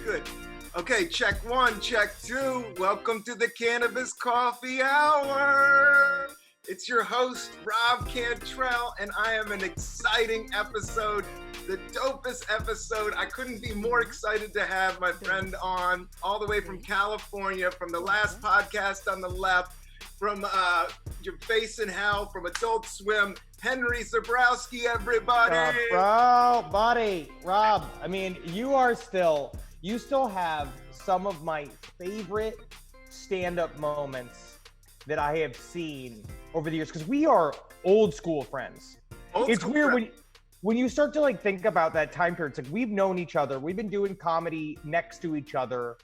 good. Okay, check one, check two. Welcome to the Cannabis Coffee Hour. It's your host, Rob Cantrell, and I am an exciting episode, the dopest episode. I couldn't be more excited to have my friend on, all the way from California, from the last podcast on the left, from Your Face in Hell, from Adult Swim, Henry Zebrowski, everybody. Buddy, Rob, I mean, you still have some of my favorite stand-up moments that I have seen over the years, because we are old school friends. It's weird when you start to like think about that time period. It's like we've known each other. We've been doing comedy next to each other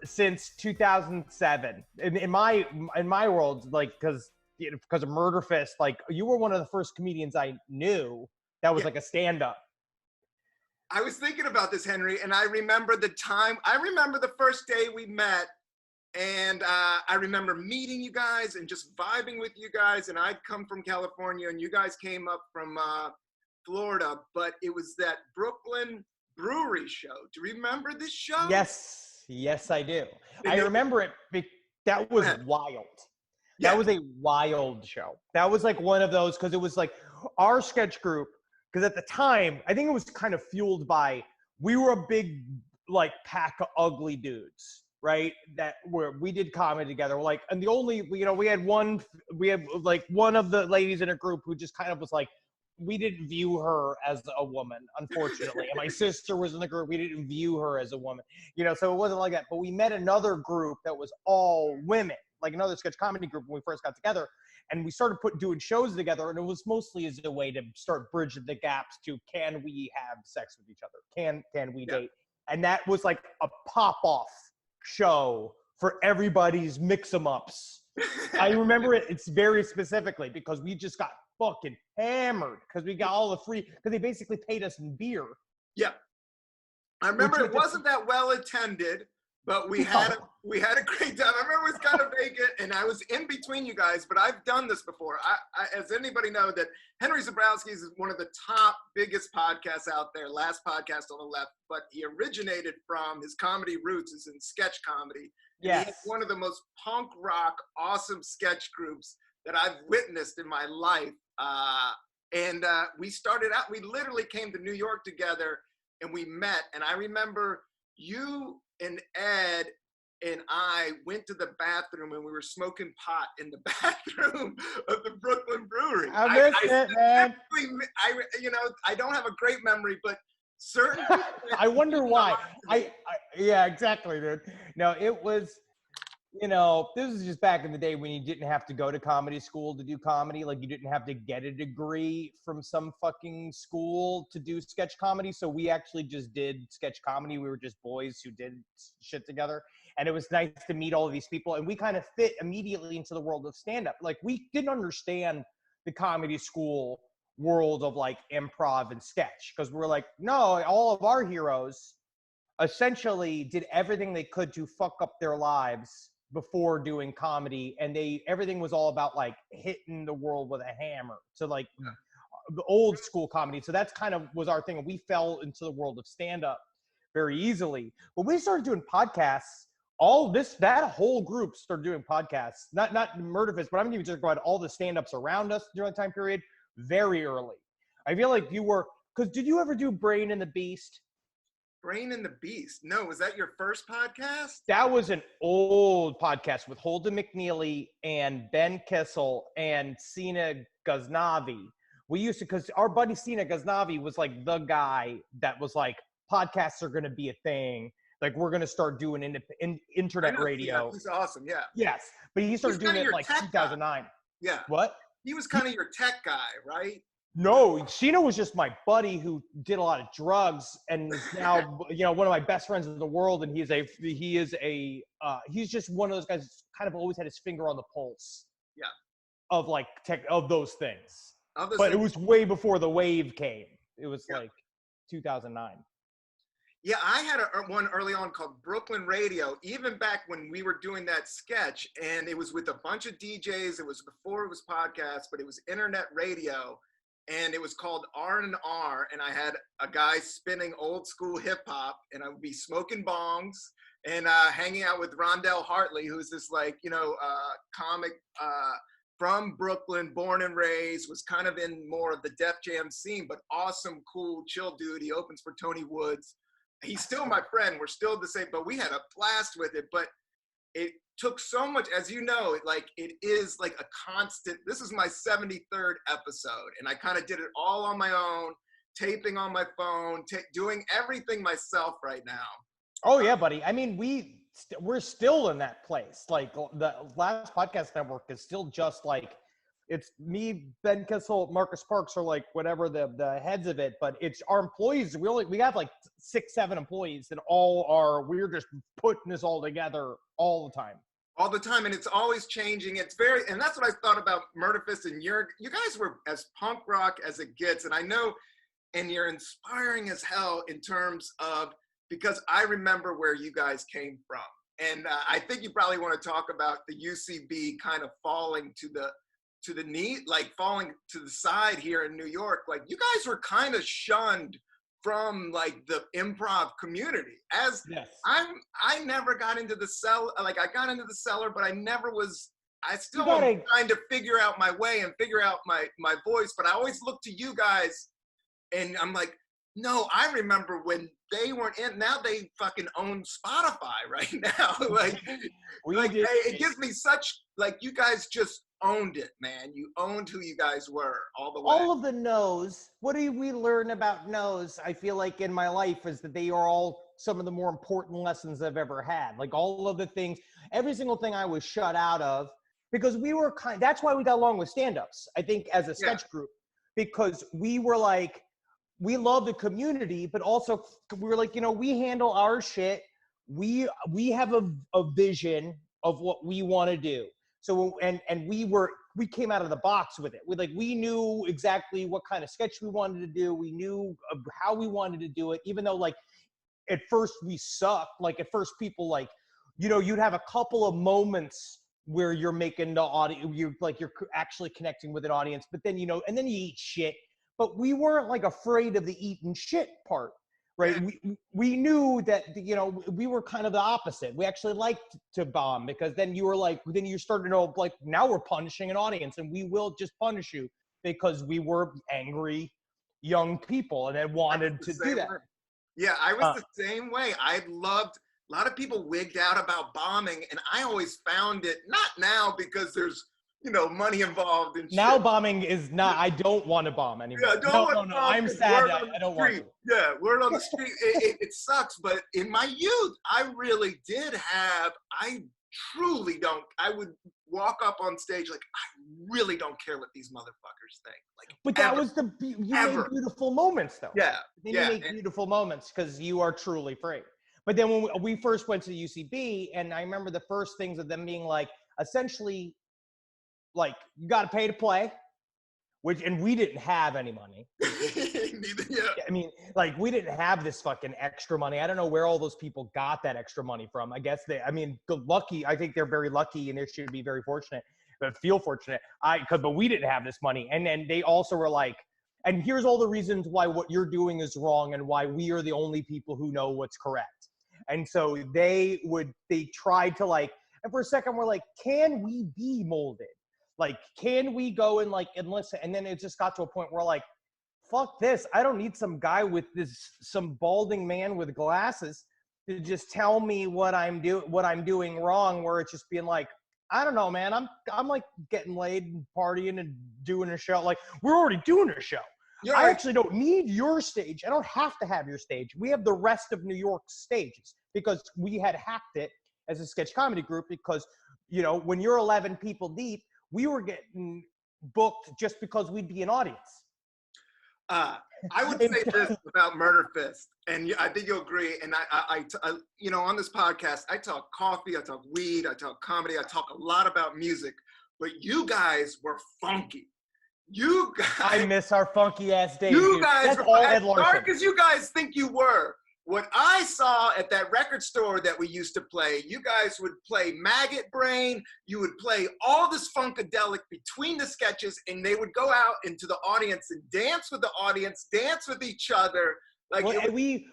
since 2007. In my world, like because of Murder Fist, like you were one of the first comedians I knew that was like a stand-up. I was thinking about this, Henry, and I remember the time. I remember the first day we met, and I remember meeting you guys and just vibing with you guys. And I'd come from California, and you guys came up from Florida. But it was that Brooklyn brewery show. Do you remember this show? Yes, I do. I remember it. That was wild. Yeah. That was a wild show. That was like one of those, because it was like our sketch group. Because at the time, I think it was kind of fueled by, we were a big like pack of ugly dudes, right? We did comedy together. Like, and the only, we had like one of the ladies in a group who just kind of was like, we didn't view her as a woman, unfortunately. And my sister was in the group. We didn't view her as a woman, so it wasn't like that. But we met another group that was all women, like another sketch comedy group when we first got together. And we started doing shows together, and it was mostly as a way to start bridging the gaps to, can we have sex with each other? Can we date? And that was like a pop-off show for everybody's mix-em-ups. I remember it's very specifically because we just got fucking hammered because we got all the free, because they basically paid us in beer. Yeah. I remember it wasn't that well attended, but we had a great time. I remember it was kind of vacant, and I was in between you guys, but I've done this before. I as anybody know, that Henry Zebrowski is one of the top biggest podcasts out there, last podcast on the left, but he originated from his comedy roots is in sketch comedy. Yes. He has one of the most punk rock, awesome sketch groups that I've witnessed in my life. We started out, we literally came to New York together, and we met, and I remember you and Ed and I went to the bathroom, and we were smoking pot in the bathroom of the Brooklyn Brewery. I missed it, man. I don't have a great memory, but certain. I wonder why. Yeah, exactly, dude. No, it was. This was just back in the day when you didn't have to go to comedy school to do comedy. Like, you didn't have to get a degree from some fucking school to do sketch comedy. So we actually just did sketch comedy. We were just boys who did shit together. And it was nice to meet all of these people. And we kind of fit immediately into the world of stand-up. Like, we didn't understand the comedy school world of like improv and sketch, because we were like, no, all of our heroes essentially did everything they could to fuck up their lives before doing comedy, and everything was all about like hitting the world with a hammer, so like the old school comedy. So that's kind of was our thing, and we fell into the world of stand-up very easily. But we started doing podcasts, that whole group started doing podcasts, not Murder Fist, but I'm even just about all the stand-ups around us during that time period very early. I feel like you were, because did you ever do Brain and the Beast? Brain and the Beast. No, was that your first podcast? That was an old podcast with Holden McNeely and Ben Kissel and Sina Ghaznavi. We used to, because our buddy Sina Ghaznavi was like the guy that was like, podcasts are going to be a thing. Like, we're going to start doing internet radio. He's awesome, yeah. Yes, but he started doing it like 2009. Guy. Yeah. What? He was kind of your tech guy, right? No, Sheena was just my buddy who did a lot of drugs, and is now one of my best friends in the world. And he's just one of those guys who's kind of always had his finger on the pulse. Yeah. Of like of those things. But it was way before the wave came. It was like 2009. Yeah, I had one early on called Brooklyn Radio, even back when we were doing that sketch, and it was with a bunch of DJs. It was before it was podcasts, but it was internet radio. and it was called R&R, and I had a guy spinning old school hip hop, and I would be smoking bongs and hanging out with Rondell Hartley, who's this like, comic from Brooklyn, born and raised, was kind of in more of the Def Jam scene, but awesome, cool, chill dude. He opens for Tony Woods. He's still my friend. We're still the same, but we had a blast with it. But it took so much, as you know, like it is like a constant. This is my 73rd episode, and I kind of did it all on my own, taping on my phone, doing everything myself right now. Oh yeah, buddy. I mean, we're still in that place. Like the last podcast network is still just like, it's me, Ben Kissel, Marcus Parks are like whatever the heads of it, but it's our employees. We have like 6-7 employees that we're just putting this all together all the time. All the time, and it's always changing. And that's what I thought about Murderfist, and you guys were as punk rock as it gets, and I know, and you're inspiring as hell in terms of, because I remember where you guys came from. And I think you probably want to talk about the UCB kind of falling to the knee, like falling to the side here in New York. Like you guys were kind of shunned from like the improv community. As yes. I never got into the cellar. Like I got into the cellar, but I still am trying to figure out my way and figure out my voice. But I always look to you guys and I'm like, no, I remember when they weren't in. Now they fucking own Spotify right now. It gives me such, like, you guys just owned it, man. You owned who you guys were all the way. All of the no's. What do we learn about no's? I feel like in my life is that they are all some of the more important lessons I've ever had. Like all of the things, every single thing I was shut out of, because we were that's why we got along with stand-ups, I think, as a sketch group, because we were like, we love the community, but also we were like, we handle our shit. We have a vision of what we want to do. So, and we came out of the box with it. We knew exactly what kind of sketch we wanted to do. We knew how we wanted to do it, even though like at first we sucked. Like at first people like, you'd have a couple of moments where you're making the audience, you're actually connecting with an audience, but then, and then you eat shit. But we weren't like afraid of the eating shit part, right? We knew that, we were kind of the opposite. We actually liked to bomb, because then you started to know, like, now we're punishing an audience and we will just punish you because we were angry young people and then wanted to do that. Yeah, I was the same way. A lot of people wigged out about bombing, and I always found it, not now because there's, money involved in now shit. Bombing is not, I don't want to bomb anymore. Yeah, no, I'm sad that I don't want to. Yeah, word on the street, it sucks, but in my youth, I really did have, I would walk up on stage like, I really don't care what these motherfuckers think. Like, but that was you made beautiful moments, though. Yeah. Then you make beautiful moments because you are truly free. But then when we first went to the UCB, and I remember the first things of them being like, essentially, like, you got to pay to play, and we didn't have any money. Neither, yeah. I mean, like, we didn't have this fucking extra money. I don't know where all those people got that extra money from. I guess lucky. I think they're very lucky, and they should be very fortunate, but feel fortunate. But we didn't have this money. And then they also were like, and here's all the reasons why what you're doing is wrong and why we are the only people who know what's correct. And so they tried to like, and for a second we're like, can we be molded? Like, can we go and listen? And then it just got to a point where like, fuck this. I don't need some guy with some balding man with glasses to just tell me what I'm doing wrong, where it's just being like, I don't know, man. I'm like getting laid and partying and doing a show. Like, we're already doing a show. Yeah. I actually don't need your stage. I don't have to have your stage. We have the rest of New York's stages because we had hacked it as a sketch comedy group because, when you're 11 people deep, we were getting booked just because we'd be an audience. I would say this about Murder Fist, and I think you'll agree. And I on this podcast, I talk coffee, I talk weed, I talk comedy, I talk a lot about music. But you guys were funky. You guys. I miss our funky ass days. You guys were as dark as you guys think you were. what I saw at that record store that we used to play, you guys would play Maggot Brain, you would play all this Funkadelic between the sketches, and they would go out into the audience and dance with the audience, dance with each other. Like well, we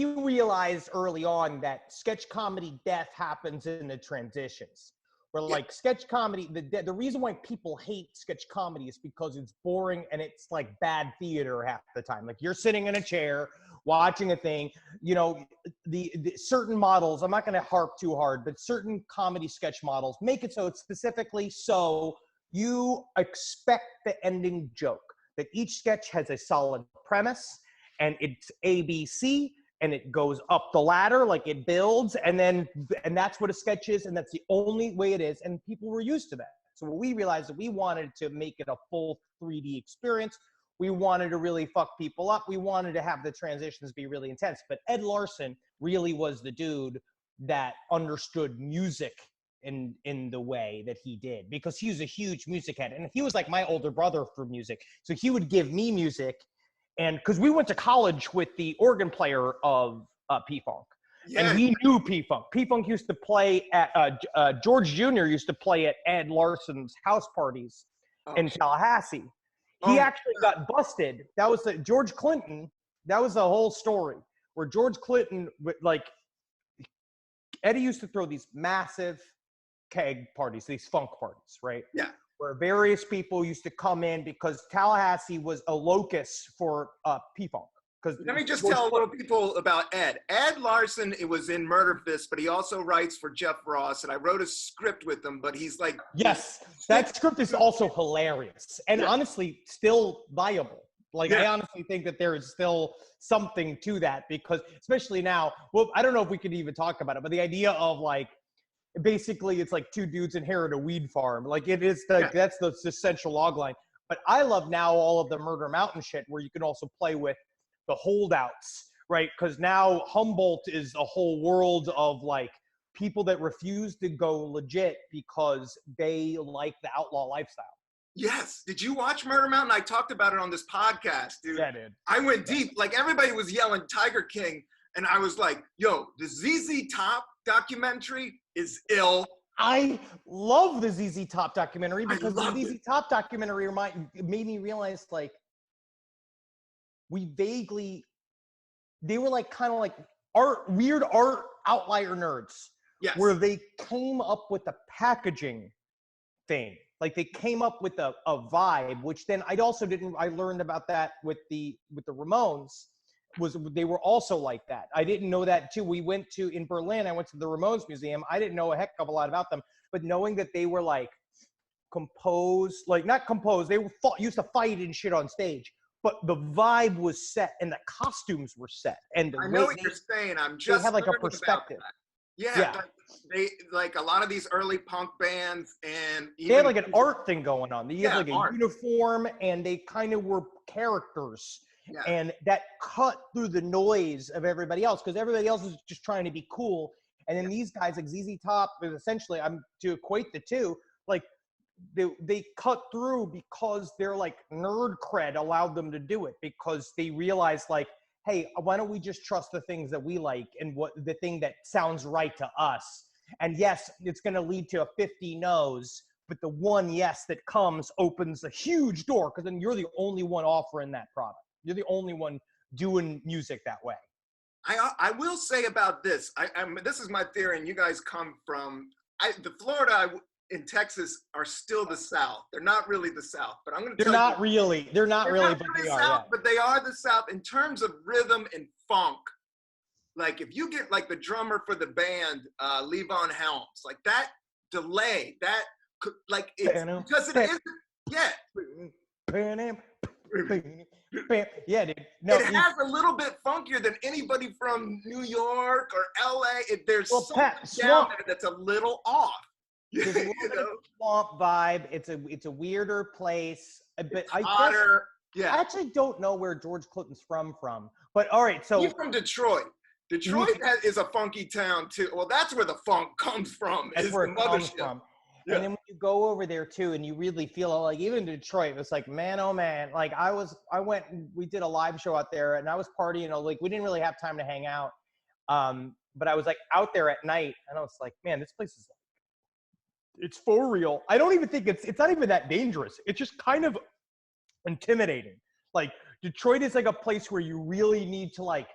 realized early on that sketch comedy death happens in the transitions. Where like sketch comedy, the reason why people hate sketch comedy is because it's boring and it's like bad theater half the time. Like you're sitting in a chair watching a thing, you know, the certain models, I'm not going to harp too hard, but certain comedy sketch models make it so it's specifically so you expect the ending joke, that each sketch has a solid premise and it's ABC and it goes up the ladder, like it builds, and that's what a sketch is, and that's the only way it is, and people were used to that. So what we realized that we wanted to make it a full 3D experience. We wanted to really fuck people up. We wanted to have the transitions be really intense. But Ed Larson really was the dude that understood music in the way that he did, because he was a huge music head, and he was like my older brother for music. So he would give me music. And because we went to college with the organ player of P-Funk, and we knew P-Funk. P-Funk used to play at, George Jr. used to play at Ed Larson's house parties in Tallahassee. He actually got busted. That was George Clinton. That was the whole story, where George Clinton, like, Eddie used to throw these massive keg parties, these funk parties, right? Yeah. Where various people used to come in, because Tallahassee was a locus for P-Funk. Let me just tell a little people about Ed. Ed Larson, it was in Murder Fist, but he also writes for Jeff Ross, and I wrote a script with him, but he's like... Yes, that script is also hilarious, and honestly, still viable. Like, I honestly think that there is still something to that, because especially now, well, I don't know if we could even talk about it, but the idea of like, basically it's like two dudes inherit a weed farm. Like it is like that's the essential log line. But I love now all of the Murder Mountain shit where you can also play with the holdouts, right? Because now Humboldt is a whole world of like people that refuse to go legit because they like the outlaw lifestyle. Yes. Did you watch Murder Mountain? I talked about it on this podcast, dude. Yeah, dude. I went deep. Like everybody was yelling Tiger King, and I was like, yo, the ZZ Top documentary is ill. I love the ZZ Top documentary, because the ZZ Top documentary made me realize, like, they were like kind of like weird art outlier nerds. Yes. Where they came up with the packaging thing. Like they came up with a vibe, which then I learned about that with the Ramones. They were also like that. I didn't know that too. We went in Berlin, I went to the Ramones Museum. I didn't know a heck of a lot about them, but knowing that they were like composed, like not composed, they were used to fight and shit on stage, but the vibe was set and the costumes were set. And I know what you're saying. I'm just they have like a perspective. Yeah. They like a lot of these early punk bands, and they had like an art thing going on. They had like art. a uniform, and they kind of were characters. Yeah. And that cut through the noise of everybody else, because everybody else is just trying to be cool. And then these guys like ZZ Top, essentially, I'm to equate the two, like they cut through because they're like nerd cred allowed them to do it, because they realized like, hey, why don't we just trust the things that we like and what the thing that sounds right to us? And yes, it's going to lead to a 50 no's, but the one yes that comes opens a huge door, because then you're the only one offering that product. You're the only one doing music that way. I will say about this, this is my theory, and you guys come from, the Florida in Texas are still the South. They're not really the South, but I'm going to tell you. They're not really, but they are. South, but they are the South in terms of rhythm and funk. Like if you get like the drummer for the band, Levon Helms, like that delay, that like it's because it isn't yeah, dude. No, it has a little bit funkier than anybody from New York or LA. There's something down there that's a little off. There's a little bit of swamp vibe. It's a weirder place, but hotter. I actually don't know where George Clinton's from, but all right. So he's from Detroit. Detroit is a funky town too. Well, that's where the funk comes from. That's where it comes from. Yeah. And then when you go over there too, and you really feel like, even in Detroit, it's like, man, oh man, like we did a live show out there, and I was partying, like we didn't really have time to hang out. But I was like out there at night, and I was like, man, this place is like, it's for real. I don't even think it's not even that dangerous. It's just kind of intimidating. Like Detroit is like a place where you really need to like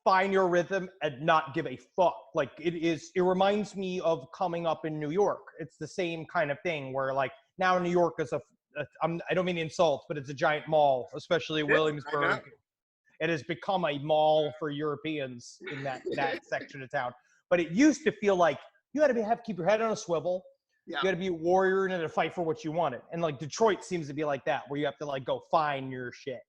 find your rhythm and not give a fuck. Like it reminds me of coming up in New York. It's the same kind of thing where like now New York is I don't mean to insult, but it's a giant mall, especially Williamsburg. It has become a mall for Europeans in that section of town. But it used to feel like you had to keep your head on a swivel. Yeah. You got to be a warrior and to fight for what you wanted. And like Detroit seems to be like that, where you have to like go find your shit.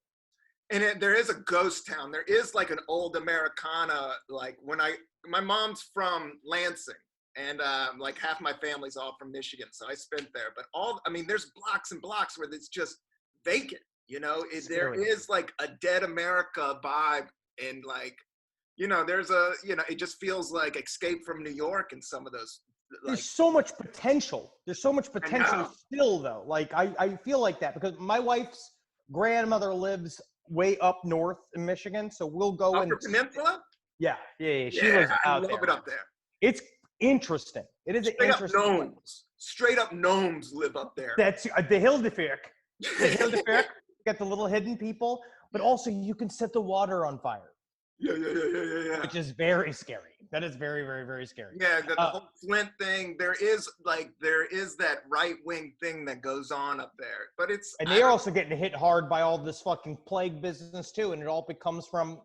And there is a ghost town. There is like an old Americana. Like my mom's from Lansing, and like half my family's all from Michigan, so I spent there. But there's blocks and blocks where it's just vacant. You know, there is like a dead America vibe, and like, you know, it just feels like Escape from New York in some of those. There's so much potential. There's so much potential still, though. Like I feel like that because my wife's grandmother lives way up north in Michigan, so we'll go Upper Peninsula. Yeah. She lives out there. I love it up there. It's interesting. It is interesting. Straight up gnomes live up there. That's the Hildefirk. The Hildefirk. Got the little hidden people, but also you can set the water on fire. Yeah. Which is very scary. That is very, very, very scary. Yeah, the whole Flint thing. There is that right-wing thing that goes on up there, but they're also getting hit hard by all this fucking plague business too, and it all comes from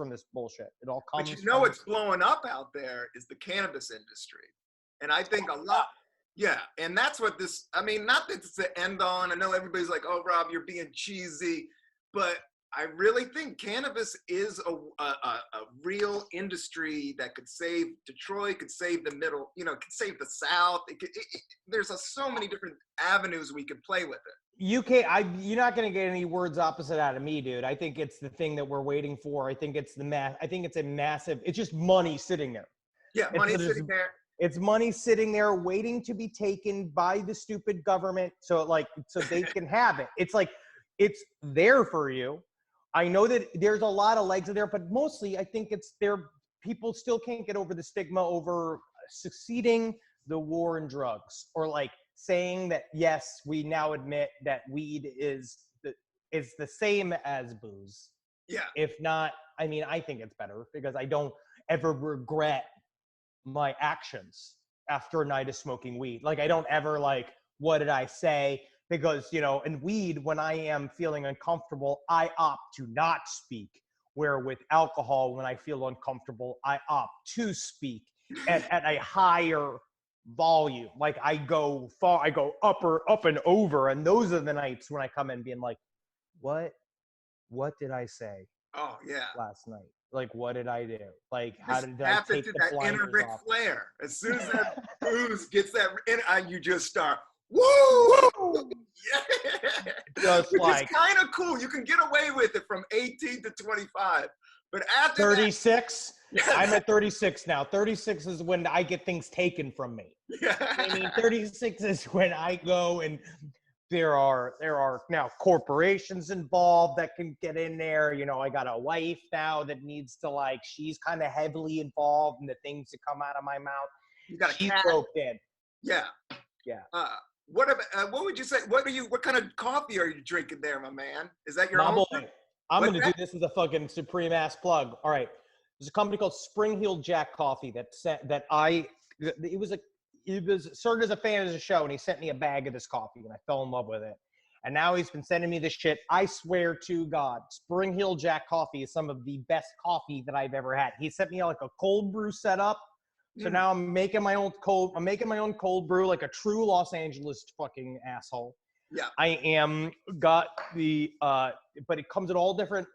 this bullshit. It all comes. But you know what's blowing up out there is the cannabis industry, and I think a lot. Yeah, and that's what this. I mean, not that it's the end on. I know everybody's like, "Oh, Rob, you're being cheesy," but I really think cannabis is a real industry that could save Detroit, could save the middle, you know, could save the South. There's so many different avenues we could play with it. You're not going to get any words opposite out of me, dude. I think it's the thing that we're waiting for. I think it's it's just money sitting there. Yeah, money sitting there. It's money sitting there waiting to be taken by the stupid government so they can have it. It's like, it's there for you. I know that there's a lot of legs there, but mostly I think it's there. People still can't get over the stigma over succeeding the war on drugs, or like saying that, yes, we now admit that weed is the same as booze. Yeah. If not, I mean, I think it's better because I don't ever regret my actions after a night of smoking weed. Like I don't ever like, what did I say? Because, you know, in weed, when I am feeling uncomfortable, I opt to not speak. Where with alcohol, when I feel uncomfortable, I opt to speak at a higher volume. Like I go up and over. And those are the nights when I come in being like, what did I say? Oh yeah. Last night. Like, what did I do? Like, how did I take the that blinders inner Ric off? Flair? As soon as that booze gets that in, you just start, woo! Yeah. Just which like is kind of cool. You can get away with it from 18 to 25. But after 36, I'm at 36 now. 36 is when I get things taken from me. Yeah. I mean, 36 is when I go and there are now corporations involved that can get in there. You know, I got a wife now that needs to she's kind of heavily involved in the things that come out of my mouth. You got a she's cat. roped in. Yeah. Yeah. What would you say? What kind of coffee are you drinking there, my man? Is that your my own? Boy, I'm going to do this as a fucking supreme ass plug. All right. There's a company called Spring Heel Jack Coffee it was started as a fan of the show, and he sent me a bag of this coffee, and I fell in love with it. And now he's been sending me this shit. I swear to God, Spring Heel Jack Coffee is some of the best coffee that I've ever had. He sent me like a cold brew setup. So now I'm making my own cold brew, like a true Los Angeles fucking asshole. Yeah. I am got the but it comes in all different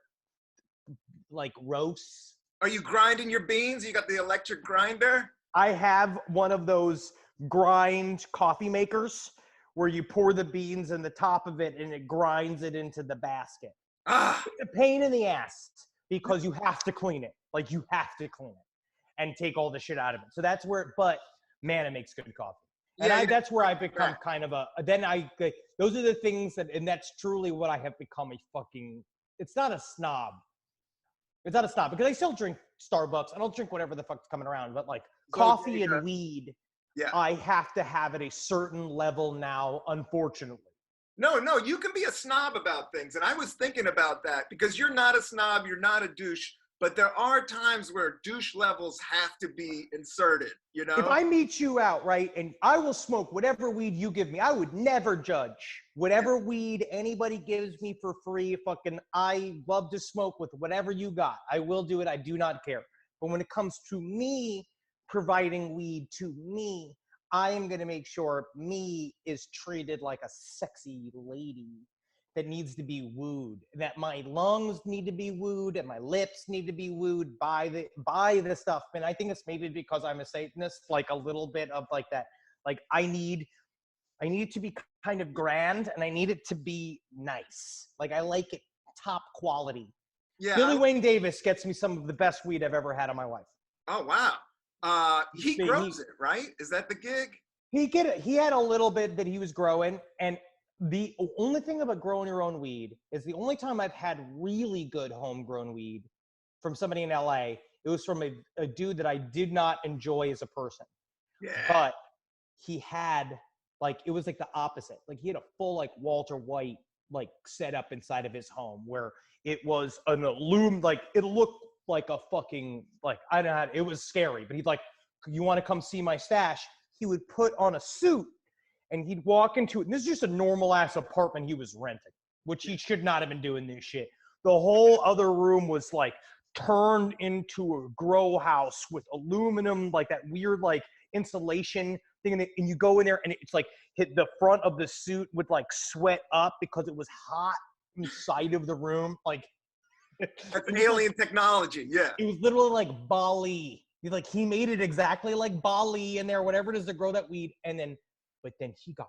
roasts. Are you grinding your beans? You got the electric grinder? I have one of those grind coffee makers where you pour the beans in the top of it and it grinds it into the basket. It's a pain in the ass because you have to clean it. Like you have to clean it and take all the shit out of it. So that's but man, it makes good coffee. And Yeah, that's where I become right. kind of those are the things and that's truly what I have become it's not a snob. It's not a snob because I still drink Starbucks. I don't drink whatever the fuck's coming around, but like coffee and weed, Yeah. I have to have at a certain level now, unfortunately. No, you can be a snob about things. And I was thinking about that because you're not a snob, you're not a douche, but there are times where douche levels have to be inserted, you know? If I meet you out, right, and I will smoke whatever weed you give me, I would never judge. Whatever weed anybody gives me for free, I love to smoke with whatever you got. I will do it. I do not care. But when it comes to me providing weed to me, I am going to make sure me is treated like a sexy lady that needs to be wooed, that my lungs need to be wooed and my lips need to be wooed by the stuff. And I think it's maybe because I'm a Satanist, like a little bit of like that. Like I need it to be kind of grand and I need it to be nice. Like I like it top quality. Yeah. Billy Wayne Davis gets me some of the best weed I've ever had in my life. Oh, wow. He grows it, right? Is that the gig? He had a little bit that he was growing, and the only thing about growing your own weed is the only time I've had really good homegrown weed from somebody in LA, it was from a dude that I did not enjoy as a person. Yeah. But he had it was like the opposite. Like he had a full Walter White setup inside of his home where it was an it looked like a fucking I don't know, it was scary, but he'd you want to come see my stash? He would put on a suit and he'd walk into it. And this is just a normal ass apartment he was renting, which he should not have been doing this shit. The whole other room was turned into a grow house with aluminum, that weird insulation thing. And you go in there and it's hit the front of the suit would sweat up because it was hot inside of the room. That's alien technology. Yeah. It was literally like Bali. He made it exactly like Bali in there, whatever it is to grow that weed. But then he got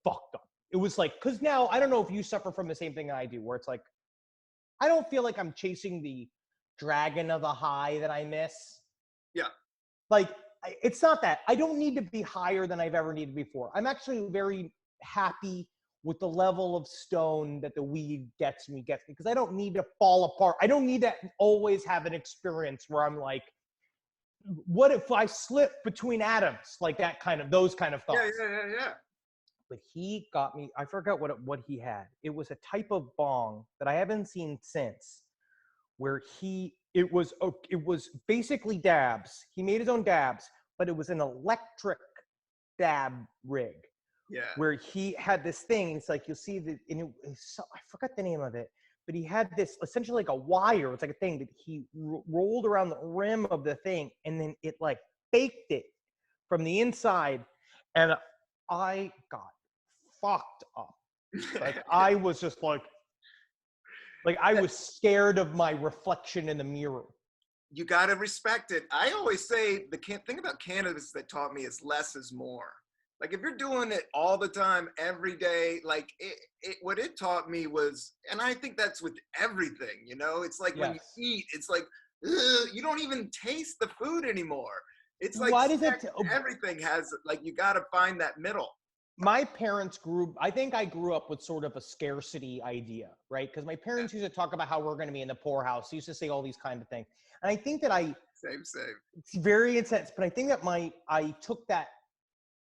fucked up. It was because now I don't know if you suffer from the same thing I do, where it's I don't feel like I'm chasing the dragon of the high that I miss. Yeah. It's not that. I don't need to be higher than I've ever needed before. I'm actually very happy with the level of stone that the weed gets me because I don't need to fall apart. I don't need to always have an experience where I'm what if I slip between atoms? Those kind of thoughts. Yeah. But he got me, I forgot what he had. It was a type of bong that I haven't seen since, where it was basically dabs. He made his own dabs, but it was an electric dab rig. Yeah. Where he had this thing, it's you'll see I forgot the name of it, but he had this essentially like a wire. It's like a thing that he rolled around the rim of the thing, and then it baked it from the inside, and I got fucked up. I was just I was scared of my reflection in the mirror. You gotta respect it. I always say the thing about cannabis that taught me is less is more. If you're doing it all the time, every day, what it taught me was, and I think that's with everything, it's Yes. When you eat, it's you don't even taste the food anymore. It's why does everything has, you got to find that middle. My parents I think I grew up with sort of a scarcity idea, right? Because my parents used to talk about how we're going to be in the poorhouse. They used to say all these kind of things. And I think that Same. It's very intense, but I think that I took that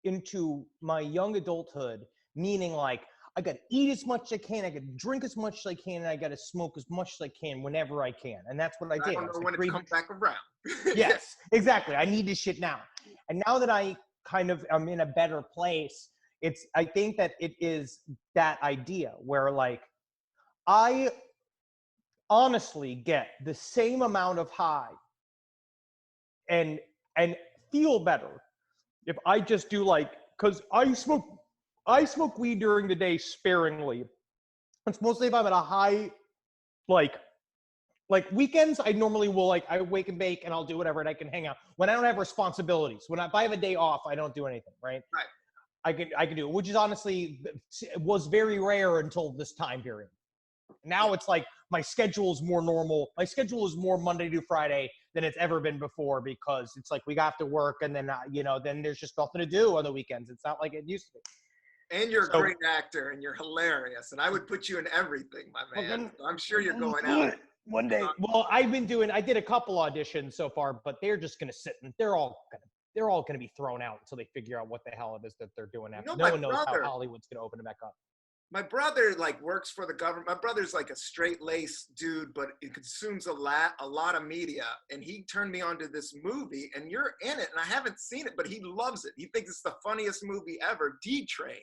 into my young adulthood, meaning I got to eat as much as I can, I got to drink as much as I can, and I got to smoke as much as I can whenever I can. And that's what I did. I don't know when it comes back around. Yes, exactly. I need this shit now. And now that I kind of am in a better place, I think that it is that idea where I honestly get the same amount of high and feel better if I just do because I smoke weed during the day sparingly. It's mostly if I'm at a high, weekends, I normally will I wake and bake and I'll do whatever and I can hang out. When I don't have responsibilities, if I have a day off, I don't do anything, right? Right. I can do it, which is honestly was very rare until this time period. Now it's my schedule is more normal. My schedule is more Monday to Friday, than it's ever been before, because it's like we have to work, and then then there's just nothing to do on the weekends. It's not like it used to be. And you're a great actor, and you're hilarious, and I would put you in everything, my man. I'm sure you're going out one day. Well, I did a couple auditions so far, but they're just gonna sit and they're all gonna be thrown out until they figure out what the hell it is that they're doing after. No one knows how Hollywood's gonna open it back up. My brother works for the government. My brother's like a straight-laced dude, but he consumes a lot of media. And he turned me on to this movie, and you're in it, and I haven't seen it, but he loves it. He thinks it's the funniest movie ever, D-Train.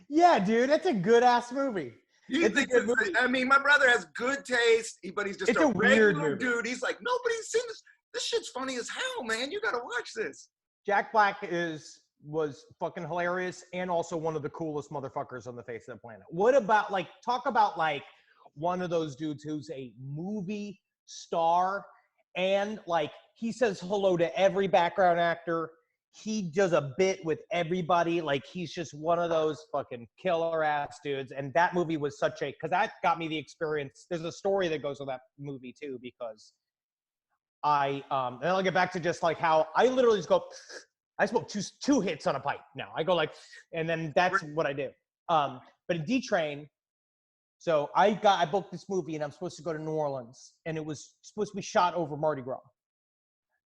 Yeah, dude, that's a good-ass movie. I mean, my brother has good taste, but he's just a weird dude. He's like, nobody's seen this. This shit's funny as hell, man. You got to watch this. Jack Black was fucking hilarious, and also one of the coolest motherfuckers on the face of the planet. What about talk about one of those dudes who's a movie star, and he says hello to every background actor. He does a bit with everybody. He's just one of those fucking killer ass dudes. And that movie was because that got me the experience. There's a story that goes with that movie too, because and I'll get back to just how I literally just go, I smoke two hits on a pipe now. I go and then that's what I do. But in D-Train, so I booked this movie, and I'm supposed to go to New Orleans, and it was supposed to be shot over Mardi Gras.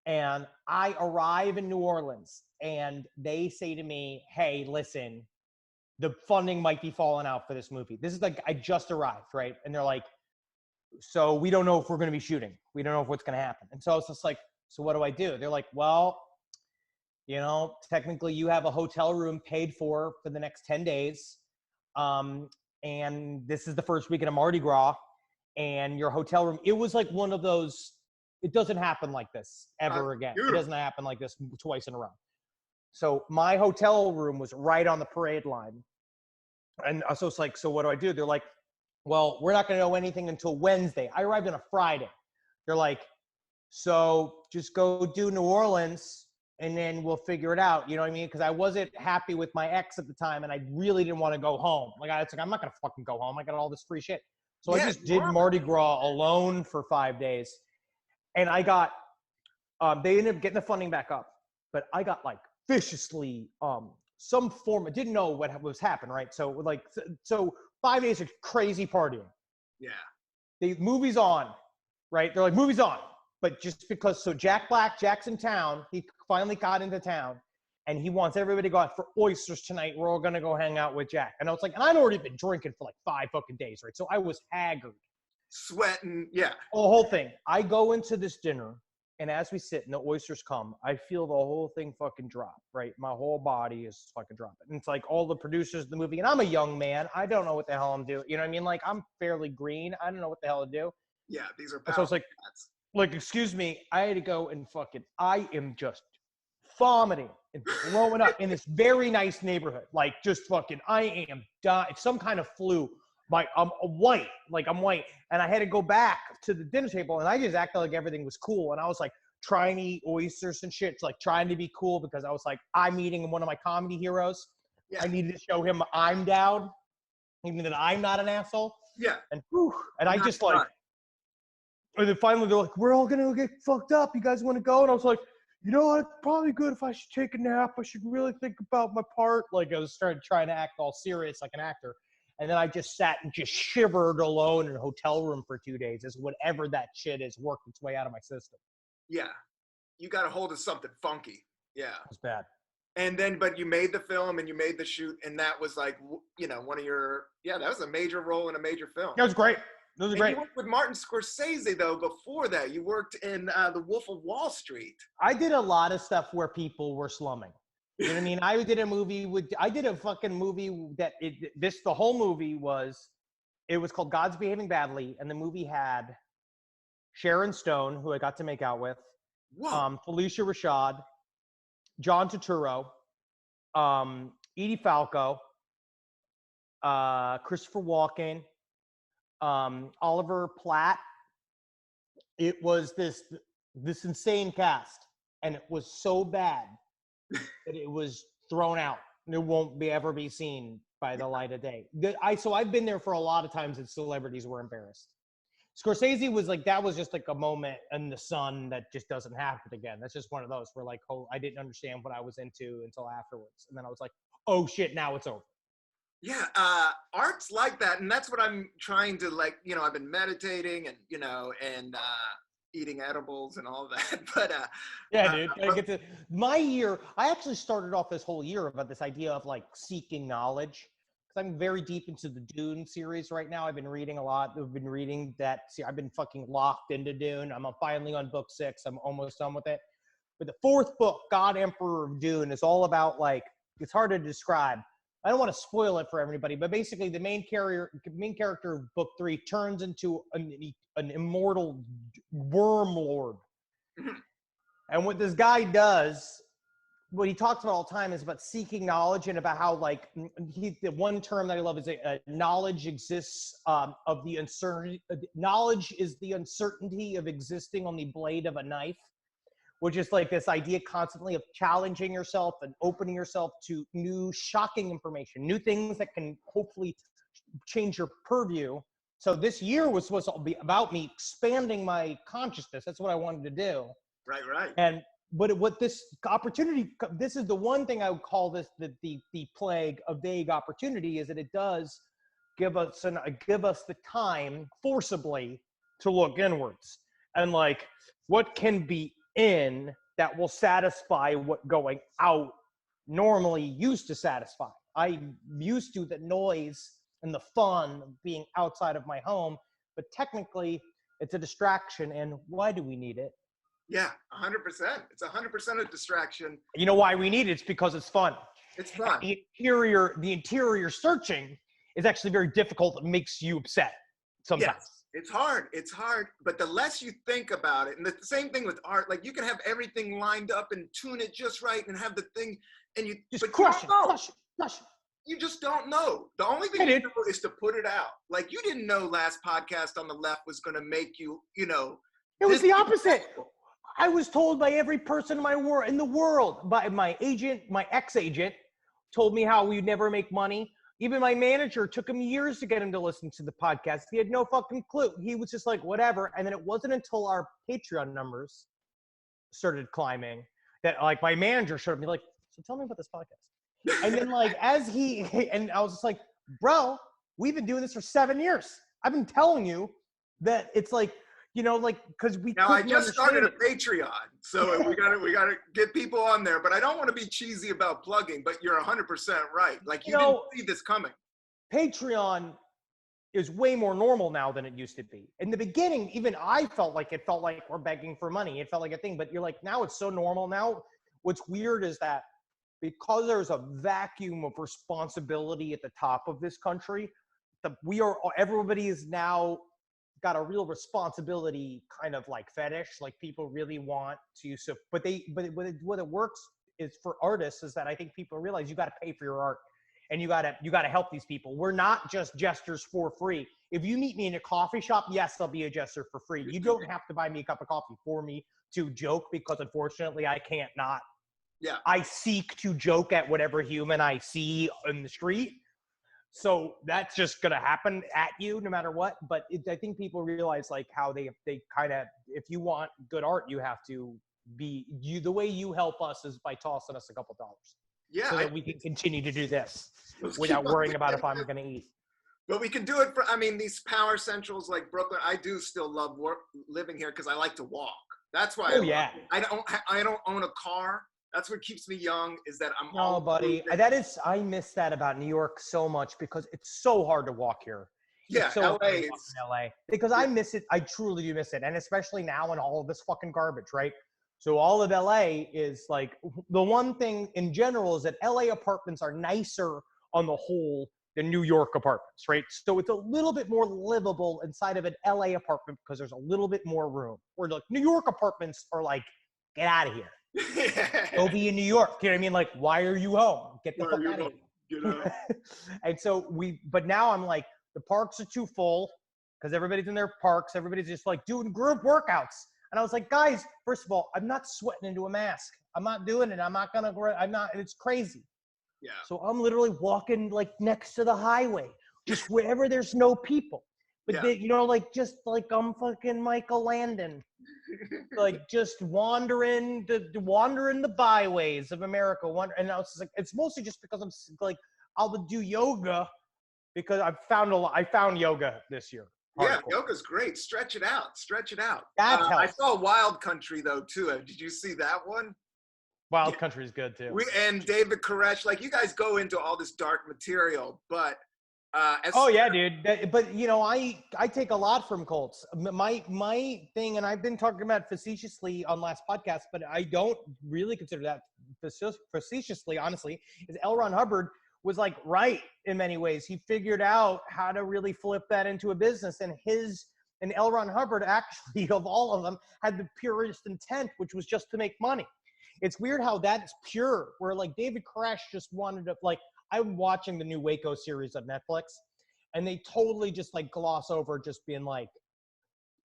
And I arrive in New Orleans, and they say to me, hey, listen, the funding might be falling out for this movie. This is I just arrived, right? And they're like, so we don't know if we're going to be shooting. We don't know if what's going to happen. And so I was just like, so what do I do? They're like, well, technically you have a hotel room paid for the next 10 days. And this is the first weekend of Mardi Gras, and your hotel room, it was one of those, it doesn't happen like this ever again. It doesn't happen like this twice in a row. So my hotel room was right on the parade line. And so it's so what do I do? They're like, well, we're not going to know anything until Wednesday. I arrived on a Friday. They're like, so just go do New Orleans, and then we'll figure it out. You know what I mean? Because I wasn't happy with my ex at the time, and I really didn't want to go home. I'm not going to fucking go home. I got all this free shit. So I just did Mardi Gras alone for 5 days. And I got, they ended up getting the funding back up, but I got viciously, some form, I didn't know what was happening, right? So so 5 days of crazy partying. Yeah. The movie's on, right? They're like, movie's on. But just because, so Jack's in town, he finally got into town, and he wants everybody to go out for oysters tonight. We're all going to go hang out with Jack. And I was and I'd already been drinking for 5 fucking days, right? So I was haggard. Sweating, yeah. The whole thing. I go into this dinner, and as we sit and the oysters come, I feel the whole thing fucking drop, right? My whole body is fucking dropping. And it's all the producers of the movie, and I'm a young man. I don't know what the hell I'm doing. You know what I mean? I'm fairly green. I don't know what the hell to do. Yeah, these are so I was excuse me, I had to go and I am just vomiting and throwing up in this very nice neighborhood. I am dying. It's some kind of flu. I'm white. I'm white. And I had to go back to the dinner table, and I just acted like everything was cool. And I was trying to eat oysters and shit. It's trying to be cool, because I was I'm eating one of my comedy heroes. Yeah. I needed to show him I'm down, even that I'm not an asshole. Yeah. And I just and then finally they're like, we're all going to get fucked up. You guys want to go? And I was like, it's probably good if I should take a nap. I should really think about my part. I was trying to act all serious like an actor. And then I just sat and just shivered alone in a hotel room for 2 days as whatever that shit is worked its way out of my system. Yeah. You got a hold of something funky. Yeah. It was bad. And then, but you made the film and you made the shoot, and that was one of your, that was a major role in a major film. That was great. That was great. You worked with Martin Scorsese, though, before that. You worked in The Wolf of Wall Street. I did a lot of stuff where people were slumming. You know what I mean? I did a fucking movie that the whole movie was called God's Behaving Badly. And the movie had Sharon Stone, who I got to make out with, Felicia Rashad, John Turturro, Edie Falco, Christopher Walken, Oliver Platt. It was this insane cast, and it was so bad that it was thrown out. It won't ever be seen by the light of day. So I've been there for a lot of times that celebrities were embarrassed. Scorsese was like, that was just like a moment in the sun that just doesn't happen again. That's just one of those where like, oh, I didn't understand what I was into until afterwards. And then I was like, oh shit, now it's over. Yeah, art's like that, and that's what I'm trying to like. I've been meditating and and eating edibles and all that. But yeah, dude, I get to my year. I actually started off this whole year about this idea of like seeking knowledge. Because I'm very deep into the Dune series right now. I've been reading a lot. I've been reading that. See, I've been fucking locked into Dune. I'm finally on book 6. I'm almost done with it. But the 4th book, God Emperor of Dune, is all about like, it's hard to describe. I don't want to spoil it for everybody, but basically the main character of book 3 turns into an immortal worm lord. And what this guy does, what he talks about all the time, is about seeking knowledge, and about how like the one term that I love is knowledge exists of the uncertainty. Knowledge is the uncertainty of existing on the blade of a knife. Which is like this idea constantly of challenging yourself and opening yourself to new shocking information, new things that can hopefully change your purview. So this year was supposed to be about me expanding my consciousness. That's what I wanted to do. Right. And what this opportunity, this is the one thing I would call this the plague of vague opportunity, is that it does give us the time forcibly to look inwards and like what can be in that will satisfy what going out normally used to satisfy. I used to the noise and the fun of being outside of my home, but technically it's a distraction. And why do we need it? Yeah, 100%. It's 100% a distraction. You know why we need it? It's because it's fun. It's fun. The interior searching is actually very difficult. It makes you upset sometimes. Yes. It's hard, but the less you think about it, and the same thing with art, like you can have everything lined up and tune it just right and have the thing, and you just crush it. You just don't know. The only thing you know is to put it out. Like you didn't know last podcast on the left was going to make you, It was the opposite. I was told by every person in the world, by my agent, my ex-agent, told me how we'd never make money. Even my manager took him years to get him to listen to the podcast. He had no fucking clue. He was just like, whatever. And then it wasn't until our Patreon numbers started climbing that like my manager showed me like, so tell me about this podcast. And then like, and I was just like, bro, we've been doing this for 7 years. I've been telling you that it's like, because we. Now I just started a Patreon, so we gotta get people on there. But I don't want to be cheesy about plugging. But you're 100% right. Like you didn't see this coming. Patreon is way more normal now than it used to be. In the beginning, even I felt like we're begging for money. It felt like a thing. But you're like, now it's so normal. Now, what's weird is that because there's a vacuum of responsibility at the top of this country, everybody is now got a real responsibility kind of like fetish. Like people really want to, what it works is for artists is that I think people realize you got to pay for your art and you got to help these people. We're not just jesters for free. If you meet me in a coffee shop, yes, I'll be a jester for free. You don't have to buy me a cup of coffee for me to joke, because unfortunately I can't not. Yeah. I seek to joke at whatever human I see in the street. So that's just going to happen at you no matter what. But I think people realize like how they kind of, if you want good art, you have to the way you help us is by tossing us a couple dollars. Yeah. So that we can continue to do this without worrying about if I'm going to eat. But we can do it these power centrals like Brooklyn. I do still love living here because I like to walk. That's why I don't own a car. That's what keeps me young, is that I'm No, buddy. I miss that about New York so much, because it's so hard to walk here. Yeah, it's so hard to walk in LA. Because I miss it. I truly do miss it. And especially now in all of this fucking garbage, right? So all of LA is like, the one thing in general is that LA apartments are nicer on the whole than New York apartments, right? So it's a little bit more livable inside of an LA apartment because there's a little bit more room. Where like New York apartments are like, get out of here. Go be in New York. You know what I mean? Like, why are you home? Get the fuck out of here. And so but now I'm like, the parks are too full because everybody's in their parks. Everybody's just like doing group workouts. And I was like, guys, first of all, I'm not sweating into a mask. I'm not doing it. It's crazy. Yeah. So I'm literally walking like next to the highway, just wherever there's no people. But Yeah. they, like just like I'm fucking Michael Landon, like just wandering the byways of America. And I was just like, it's mostly just because I'm like, I'll do yoga because I found yoga this year. Yeah, Hardcore. yoga's great. Stretch it out. Stretch it out. That I helps. saw Wild Country though too. Did you see that one? Wild Country is good too. And David Koresh, like you guys go into all this dark material, but oh yeah, dude. But I take a lot from cults. My thing, and I've been talking about facetiously on last podcast, but I don't really consider that facetiously, honestly, is L. Ron Hubbard was like right in many ways. He figured out how to really flip that into a business, and L. Ron Hubbard actually, of all of them, had the purest intent, which was just to make money. It's weird how that's pure, where like David Koresh just wanted to, like, I'm watching the new Waco series on Netflix, and they totally just like gloss over just being like,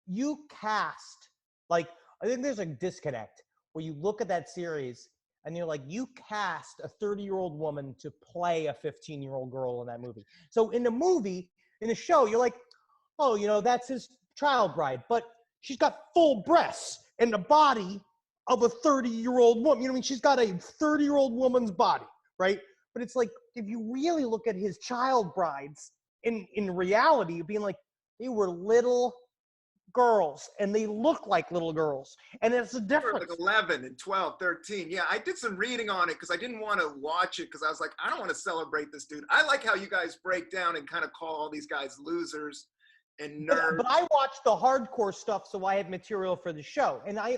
you cast, like, I think there's a disconnect where you look at that series and you're like, you cast a 30-year-old woman to play a 15-year-old girl in that movie. So in the show, you're like, oh, that's his child bride, but she's got full breasts and the body of a 30-year-old woman. You know what I mean? She's got a 30-year-old woman's body, right? But it's like, if you really look at his child brides in reality, being like, they were little girls and they look like little girls. And it's a difference. Like 11 and 12, 13. Yeah, I did some reading on it because I didn't want to watch it because I was like, I don't want to celebrate this dude. I like how you guys break down and kind of call all these guys losers and nerds. But I watch the hardcore stuff, so I have material for the show. And I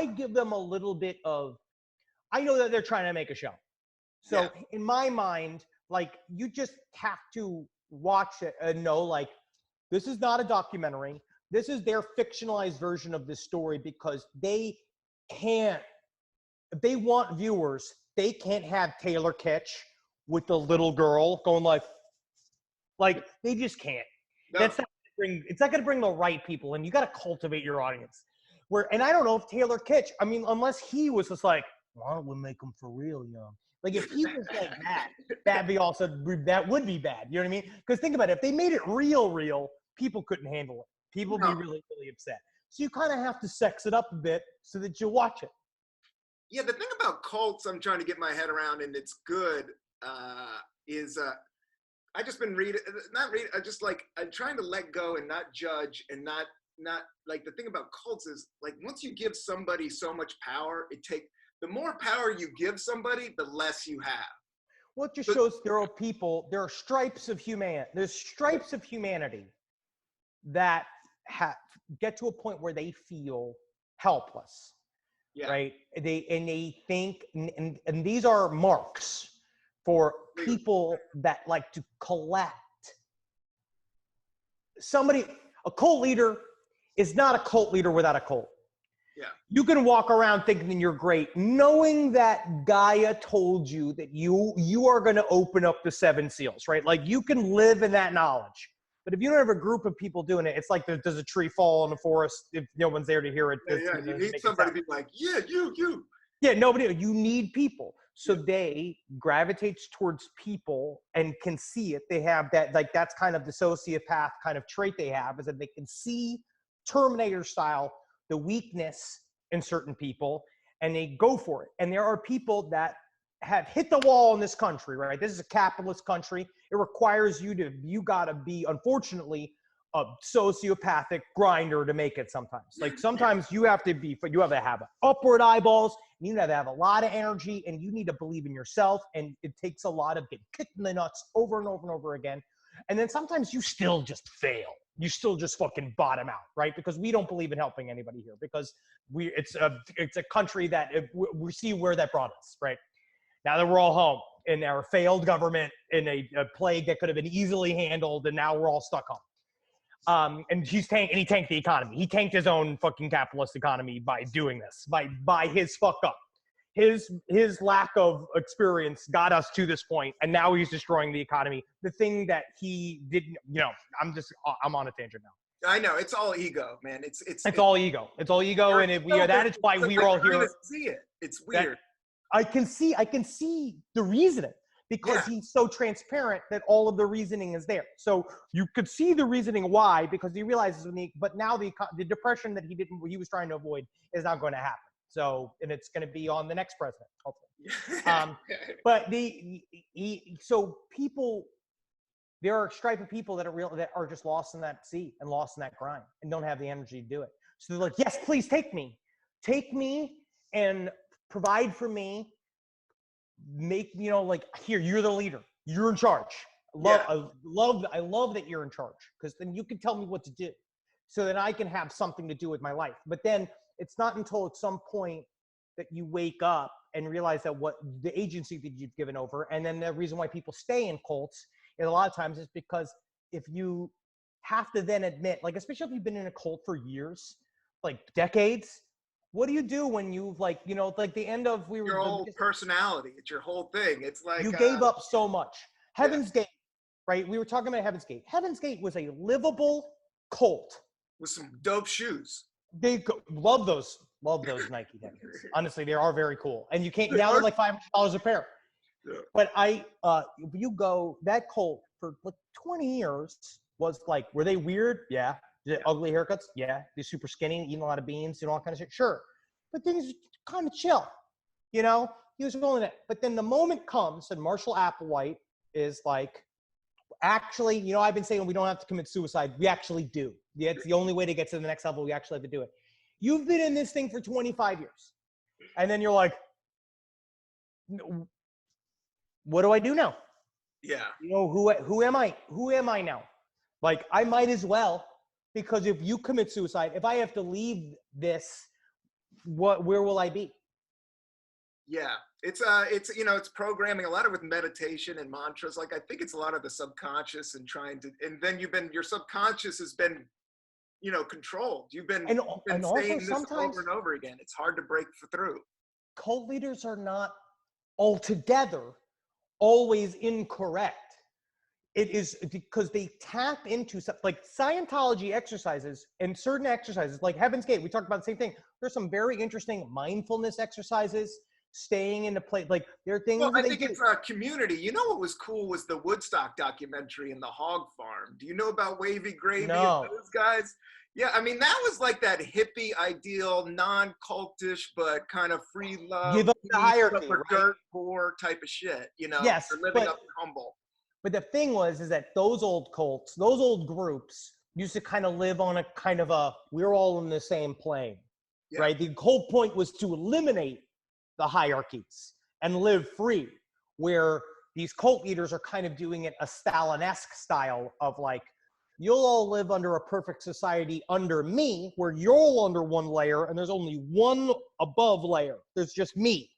give them a little bit of, I know that they're trying to make a show. So in my mind, like, you just have to watch it and know, like, this is not a documentary. This is their fictionalized version of this story because they can't, if they want viewers, they can't have Taylor Kitsch with the little girl going like they just can't. No. It's not going to bring the right people, and you got to cultivate your audience. And I don't know if Taylor Kitsch, I mean, unless he was just like, why don't we make them for real, young? Like, if he was like that would be bad. You know what I mean? Because think about it. If they made it real, people couldn't handle it. People would be really, really upset. So you kind of have to sex it up a bit so that you watch it. Yeah, the thing about cults I'm trying to get my head around, and it's good, is I just been I'm trying to let go and not judge and not like, the thing about cults is, like, once you give somebody so much power, the more power you give somebody, the less you have. Well, it just shows there are stripes of humanity that get to a point where they feel helpless, right? They think, and these are marks for people that like to collect. A cult leader is not a cult leader without a cult. Yeah. You can walk around thinking you're great, knowing that Gaia told you that you are going to open up the 7 seals, right? Like, you can live in that knowledge. But if you don't have a group of people doing it, it's like there's a tree fall in the forest. If no one's there to hear it. You need somebody to be like, yeah, you. Yeah, nobody. You need people. So they gravitate towards people and can see it. They have that, like, that's kind of the sociopath kind of trait they have, is that they can see Terminator style the weakness in certain people, and they go for it. And there are people that have hit the wall in this country, right? This is a capitalist country. It requires you gotta be, unfortunately, a sociopathic grinder to make it sometimes. Like, sometimes you have to have upward eyeballs, and you have to have a lot of energy, and you need to believe in yourself, and it takes a lot of getting kicked in the nuts over and over and over again. And then sometimes you still just fail. You still just fucking bottom out, right? Because we don't believe in helping anybody here, because it's a country that we see where that brought us, right? Now that we're all home in our failed government, in a plague that could have been easily handled, and now we're all stuck home. And he tanked the economy. He tanked his own fucking capitalist economy by doing this, by his fuck up. His lack of experience got us to this point, and now he's destroying the economy. The thing that he didn't, I'm on a tangent now. I know, it's all ego, man. It's all ego. It's all ego, and that is why we are all here. See it. It's weird. I can see the reasoning, because he's so transparent that all of the reasoning is there. So you could see the reasoning why, because he realizes but now the depression that he was trying to avoid is not going to happen. So, and it's going to be on the next president, hopefully. But so people, there are a stripe of people that are just lost in that sea and lost in that grind and don't have the energy to do it. So they're like, yes, please take me and provide for me. Make, like, here, you're the leader, you're in charge. I love that you're in charge, because then you can tell me what to do so that I can have something to do with my life. But then it's not until at some point that you wake up and realize that what the agency that you've given over, and then the reason why people stay in cults is a lot of times is because if you have to then admit, like, especially if you've been in a cult for years, like decades, what do you do when you've, like, like the end of your whole personality, it's your whole thing. It's like you gave up so much. Heaven's Gate, right? We were talking about Heaven's Gate. Heaven's Gate was a livable cult with some dope shoes. Love those Nike Decades. Honestly, they are very cool. And you can't, now they're like $500 a pair. Yeah. But you go, that cult for like 20 years was like, were they weird? Yeah. Ugly haircuts? Yeah. They're super skinny, eating a lot of beans, all kinds of shit. Sure. But things kind of chill, he was rolling it. But then the moment comes and Marshall Applewhite is like, actually, I've been saying we don't have to commit suicide. We actually do. Yeah, it's the only way to get to the next level. We actually have to do it. You've been in this thing for 25 years. And then you're like, what do I do now? Yeah. Who am I? Who am I now? Like, I might as well, because if you commit suicide, if I have to leave this, where will I be? Yeah, it's programming, a lot of with meditation and mantras. Like, I think it's a lot of the subconscious and and then your subconscious has been, controlled. You've been saying this over and over again. It's hard to break through. Cult leaders are not altogether always incorrect. It is because they tap into like Scientology exercises and certain exercises, like Heaven's Gate. We talked about the same thing. There's some very interesting mindfulness exercises, staying in the place. Like, there are things. Well, I think it's a community. What was cool was the Woodstock documentary and the hog farm. Do you know about Wavy Gravy and those guys? Yeah, I mean, that was like that hippie ideal, non-cultish, but kind of free love, give up the hierarchy, for dirt poor type of shit. Yes, they're living up and humble. But the thing is that those old cults, those old groups used to kind of live on a kind of we're all in the same plane, right? The whole point was to eliminate the hierarchies and live free, where these cult leaders are kind of doing it a Stalin-esque style of like, you'll all live under a perfect society under me, where you're all under one layer and there's only one above layer. There's just me.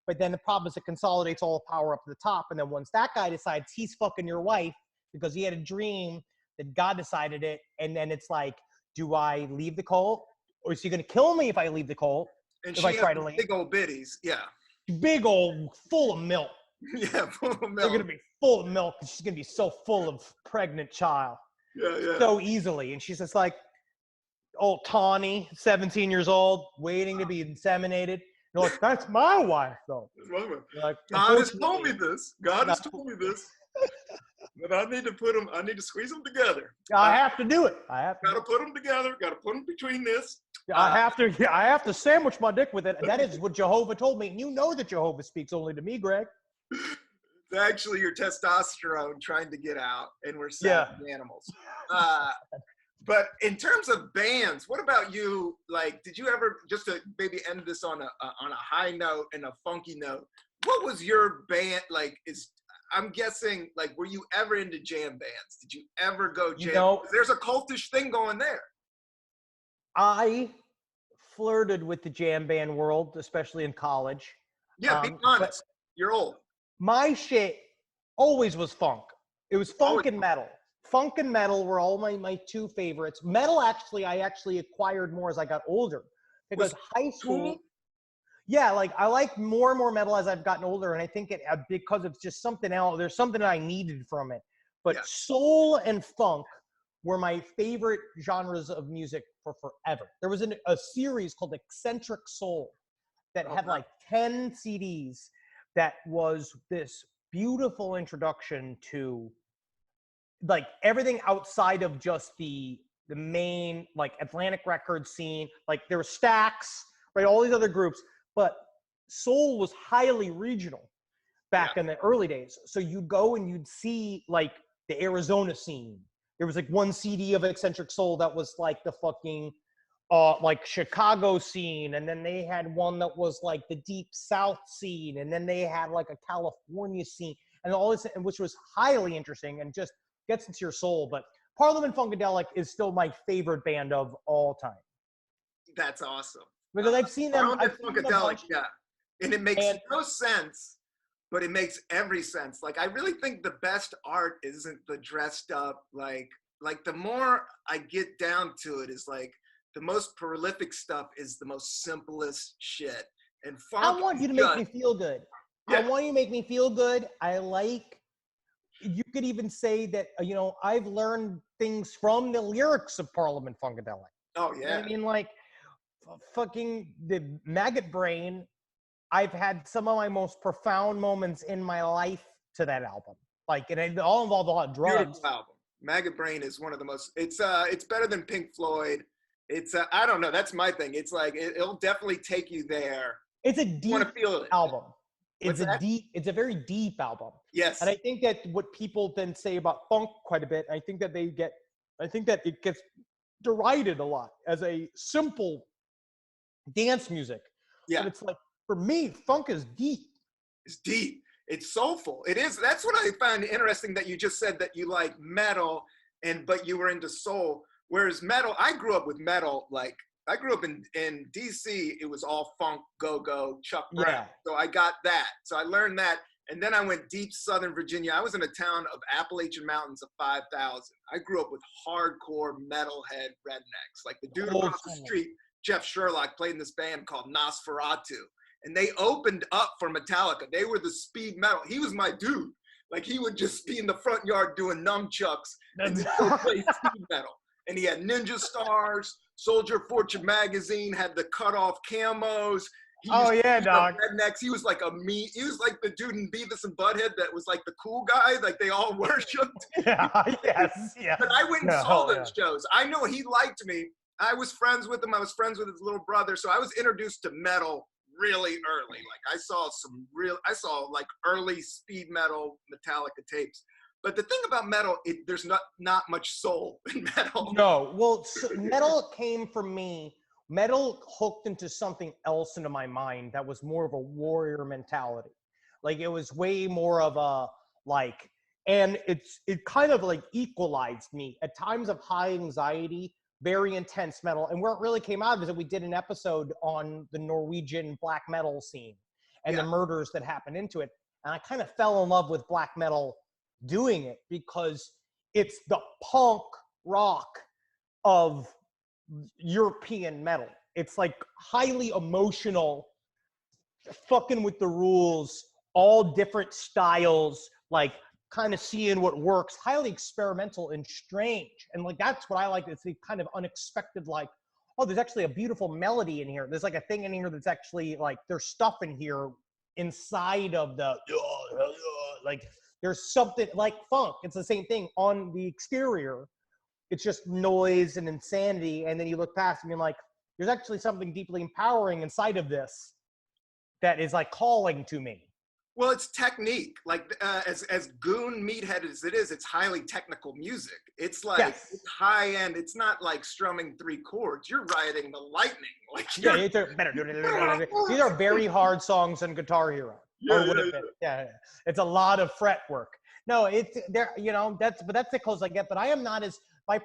But then the problem is it consolidates all the power up to the top. And then once that guy decides he's fucking your wife because he had a dream that God decided it, and then it's like, do I leave the cult? Or is he going to kill me if I leave the cult? And if I try to leave? Big old biddies, yeah. Big old, full of milk. Yeah, full of milk. They're going to be full of milk. She's going to be so full of pregnant child. Yeah. So easily. And she's just like, old Tawny, 17 years old, waiting to be inseminated. You're like, that's my wife, though. Like, God has told me this. God has told me this. But I need to squeeze them together. I have to do it. Got to put them together. Got to put them between this. I have to sandwich my dick with it. That is what Jehovah told me. And you know that Jehovah speaks only to me, Greg. It's actually your testosterone trying to get out, and we're savage animals. But in terms of bands, what about you? Like, did you ever, just to maybe end this on a high note and a funky note, what was your band like? I'm guessing, like, were you ever into jam bands? Did you ever go jam? There's a cultish thing going there. I flirted with the jam band world, especially in college. Yeah, be honest. You're old. My shit always was funk. It was funk and metal. Funk and metal were all my two favorites. Metal, I actually acquired more as I got older. Because high school, like, I like more and more metal as I've gotten older. And I think because it's just something else, there's something I needed from it. But soul and funk were my favorite genres of music for forever. There was a series called Eccentric Soul that had like 10 CDs that was this beautiful introduction to like everything outside of just the main like Atlantic record scene. Like there were Stax, right? All these other groups, but soul was highly regional back in the early days. So you'd go and you'd see like the Arizona scene. There was like one CD of Eccentric Soul that was like the fucking like Chicago scene, and then they had one that was like the Deep South scene, and then they had like a California scene, and all this, which was highly interesting and just gets into your soul. But Parliament Funkadelic is still my favorite band of all time. That's awesome. Because I've seen them. Parliament Funkadelic, yeah. And it makes no sense, but it makes every sense. Like, I really think the best art isn't the dressed up, like the more I get down to it is like, the most prolific stuff is the most simplest shit. And funk, I want you to make me feel good. Yeah. I want you to make me feel good. You could even say that, you know, I've learned things from the lyrics of Parliament Funkadelic. Oh, yeah. You know what I mean? Like, fucking the Maggot Brain, I've had some of my most profound moments in my life to that album. Like, and it all involved a lot of drugs. Beautiful album. Maggot Brain is one of the most, it's better than Pink Floyd. It's I don't know. That's my thing. It's like it'll definitely take you there. It's a deep album. It's a very deep album. Yes. And I think that what people then say about funk quite a bit, I think that it gets derided a lot as a simple dance music. Yeah. But it's like, for me, funk is deep. It's deep. It's soulful. It is. That's what I find interesting, that you just said that you like metal but you were into soul. Whereas metal, I grew up with metal. Like, I grew up in DC, it was all funk, go-go, Chuck Brown. Yeah. So I got that. So I learned that. And then I went deep Southern Virginia. I was in a town of Appalachian Mountains of 5,000. I grew up with hardcore metalhead rednecks. Like the dude across the street, Jeff Sherlock, played in this band called Nosferatu. And they opened up for Metallica. They were the speed metal. He was my dude. Like, he would just be in the front yard doing nunchucks and still play speed metal. And he had Ninja Stars, Soldier of Fortune magazine, had the cut-off camos. Dog. Rednecks. He was like he was like the dude in Beavis and Butthead that was like the cool guy, like they all worshipped. Yeah, yes, yeah. But I went and saw those shows. I know he liked me. I was friends with him. I was friends with his little brother. So I was introduced to metal really early. Like, I saw like early speed metal Metallica tapes. But the thing about metal, there's not much soul in metal. No, well, metal came from me. Metal hooked into something else into my mind that was more of a warrior mentality. Like, it was way more of a, like, and it kind of like equalized me at times of high anxiety, very intense metal. And where it really came out of is that we did an episode on the Norwegian black metal scene and the murders that happened into it. And I kind of fell in love with black metal doing it because it's the punk rock of European metal. It's like highly emotional, fucking with the rules, all different styles, like kind of seeing what works, highly experimental and strange. And like, that's what I like. It's the kind of unexpected, like, oh, there's actually a beautiful melody in here. There's like a thing in here that's actually like, there's stuff in here inside of the, like, there's something like funk. It's the same thing on the exterior. It's just noise and insanity. And then you look past and you're like, there's actually something deeply empowering inside of this that is like calling to me. Well, it's technique. Like, as goon meathead as it is, it's highly technical music. It's like, it's high end. It's not like strumming 3 chords. You're riding the lightning. Like, these are very hard songs on Guitar Hero. Yeah. It's a lot of fret work. No, it's there, you know, that's the close I get. But I am not as,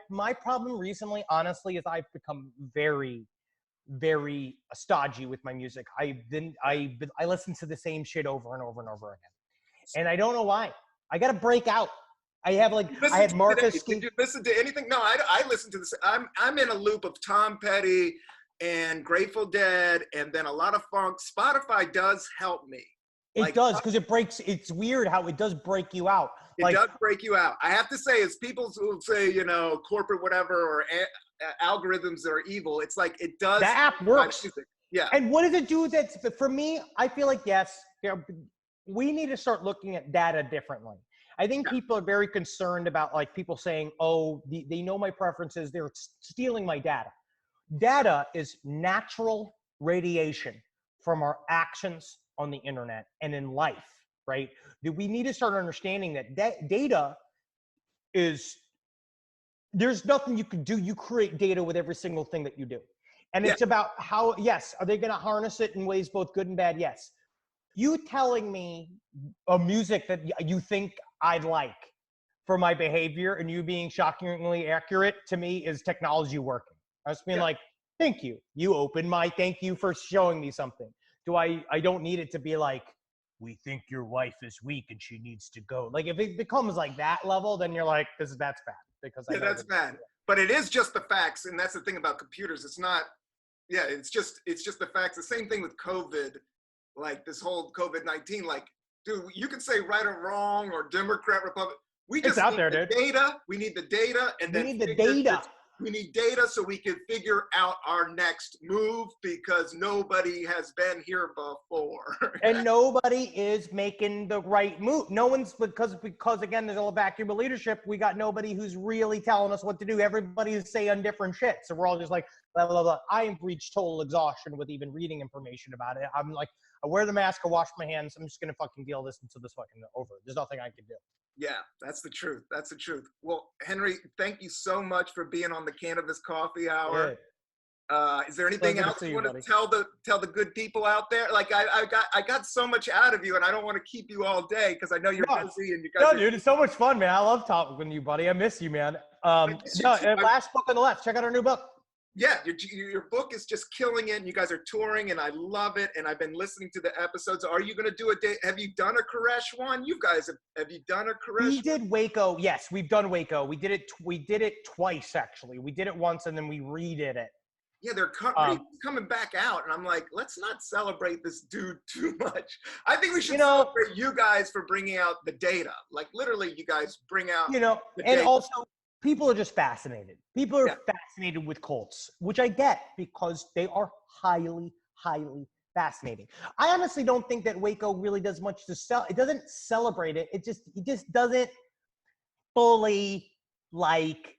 my problem recently, honestly, is I've become very, very stodgy with my music. I listen to the same shit over and over and over again. And I don't know why. I got to break out. I have like, I had Marcus. Did you listen to anything? No, I listen to this. I'm in a loop of Tom Petty and Grateful Dead and then a lot of funk. Spotify does help me. It does, because it's weird how it does break you out. It does break you out. I have to say, as people who say, you know, corporate whatever or algorithms that are evil, it's like it does. The app works. Yeah. And what does it do? For me, I feel like, yes, we need to start looking at data differently. I think people are very concerned about like people saying, oh, they know my preferences, they're stealing my data. Data is natural radiation from our actions on the internet and in life, right? We need to start understanding that data is, there's nothing you can do. You create data with every single thing that you do. And it's about how, yes, are they going to harness it in ways both good and bad? Yes. You telling me a music that you think I'd like for my behavior and you being shockingly accurate to me is technology working. I was being like, thank you. You opened my thank you for showing me something. I don't need it to be like, we think your wife is weak and she needs to go. Like if it becomes like that level, then you're like, that's bad. Because that's bad. But it is just the facts. And that's the thing about computers. It's not, it's just the facts. The same thing with COVID, like this whole COVID-19, like, dude, you can say right or wrong or Democrat, Republican. We just need the data. We need the data. And then we need data so we can figure out our next move because nobody has been here before. And nobody is making the right move. No one's, because again, there's a vacuum of leadership. We got nobody who's really telling us what to do. Everybody's saying different shit. So we're all just like, blah, blah, blah. I have reached total exhaustion with even reading information about it. I'm like, I wear the mask, I wash my hands. I'm just going to fucking deal this until this fucking over. There's nothing I can do. Yeah, that's the truth. That's the truth. Well, Henry, thank you so much for being on the Cannabis Coffee Hour. Is there anything else you want to tell the good people out there? Like I got so much out of you, and I don't want to keep you all day because I know you're busy and you guys. No, dude, it's so much fun, man. I love talking with you, buddy. I miss you, man. Last book on the left. Check out our new book. Yeah, your book is just killing it, and you guys are touring, and I love it, and I've been listening to the episodes. Are you going to do a day? Have you done a Koresh one? You guys, have you done a Koresh? We did Waco. Yes, we've done Waco. We did it twice, actually. We did it once, and then we redid it. Yeah, they're coming back out, and I'm like, let's not celebrate this dude too much. I think we should celebrate you guys for bringing out the data. Like, literally, you guys bring out the and data. Also, people are just fascinated. People are fascinated with cults, which I get because they are highly, highly fascinating. I honestly don't think that Waco really does much to sell. It doesn't celebrate it. It just doesn't fully like.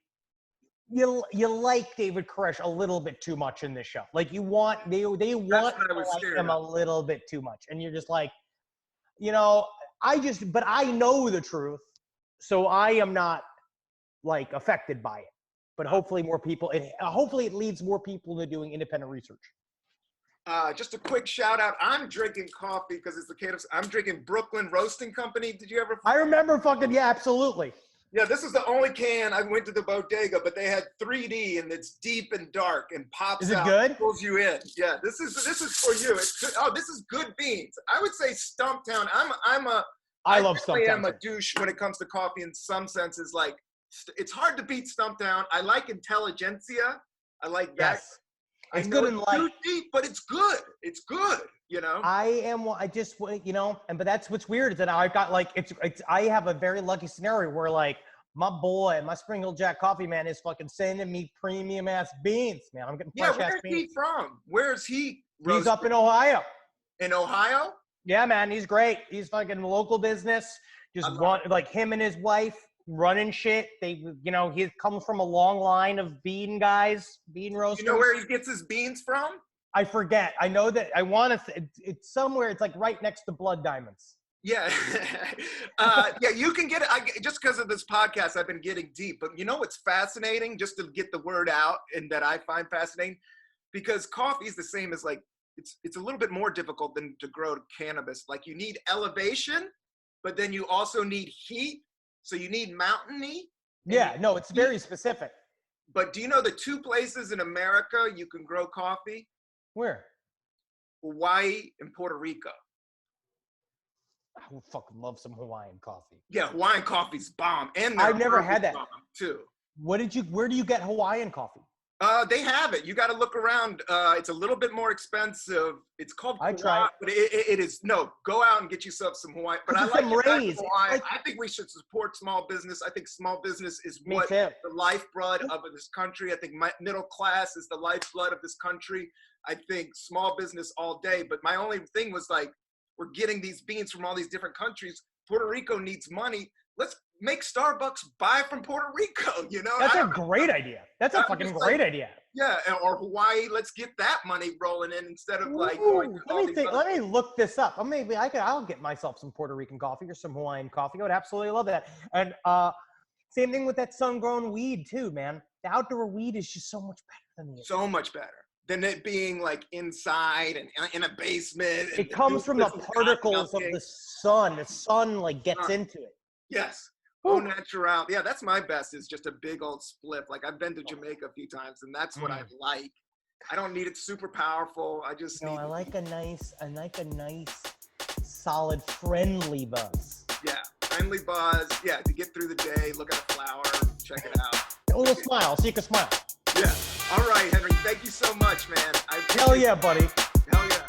You like David Koresh a little bit too much in this show. Like they want to like him a little bit too much, and you're just like, but I know the truth, so I am not like affected by it. But hopefully more people, hopefully it leads more people to doing independent research. Just a quick shout out. I'm drinking coffee because it's the cannabis. I'm drinking Brooklyn Roasting Company. Did you ever? I remember absolutely. Yeah, this is the only can. I went to the bodega, but they had 3D and it's deep and dark and pops out. Is it good? Pulls you in. Yeah, this is for you. It's good. Oh, this is good beans. I would say Stumptown. I love Stumptown. I'm a douche when it comes to coffee in some senses. Like it's hard to beat Stumptown. I like Intelligentsia. I like that. Yes. It's good and light. Too deep, but it's good. It's good. But that's what's weird is that I've got like, I have a very lucky scenario where like my Spring Hill Jack coffee man is fucking sending me premium ass beans, man. I'm getting fresh ass beans. Where's he from? Where's he? He's up in Ohio. In Ohio? Yeah, man. He's great. He's fucking local business. Like him and his wife running shit. He comes from a long line of bean guys, bean roasters. You know where he gets his beans from? I forget. I know that it's somewhere. It's like right next to Blood Diamonds. Yeah. You can get it. Just because of this podcast, I've been getting deep. But you know what's fascinating? Just to get the word out and that I find fascinating, because coffee is the same as like, it's a little bit more difficult than to grow cannabis. Like you need elevation, but then you also need heat. So you need mountainy. Yeah, no, it's very specific. But do you know the 2 places in America you can grow coffee? Where? Hawaii and Puerto Rico. I would fucking love some Hawaiian coffee. Yeah, Hawaiian coffee's bomb. And I've never had that too. Where do you get Hawaiian coffee? They have it. You got to look around. It's a little bit more expensive. It's called I try it. But it is go out and get yourself some Hawaiian. But I like Hawaiian. I think we should support small business. I think small business is the lifeblood of this country. I think middle class is the lifeblood of this country. I think small business all day. But my only thing was like, we're getting these beans from all these different countries. Puerto Rico needs money. Let's make Starbucks buy from Puerto Rico, you know? That's a great idea. That's a fucking great idea. Yeah, or Hawaii, let's get that money rolling in instead of like Ooh, going to all these let me look this up. I'll get myself some Puerto Rican coffee or some Hawaiian coffee. I would absolutely love that. And same thing with that sun-grown weed too, man. The outdoor weed is just so much better than the so much better than it being like inside and in a basement. It comes from the particles of the sun. The sun like gets into it. Yes. Au natural. Yeah, that's my best, is just a big old spliff. Like I've been to Jamaica a few times and that's what I like. I don't need it super powerful. I just need I like a nice solid friendly buzz. Yeah, friendly buzz. Yeah, to get through the day, look at a flower, check it out. A little smile, so you can smile. Yeah. All right, Henry. Thank you so much, man. Hell yeah, buddy. Hell yeah.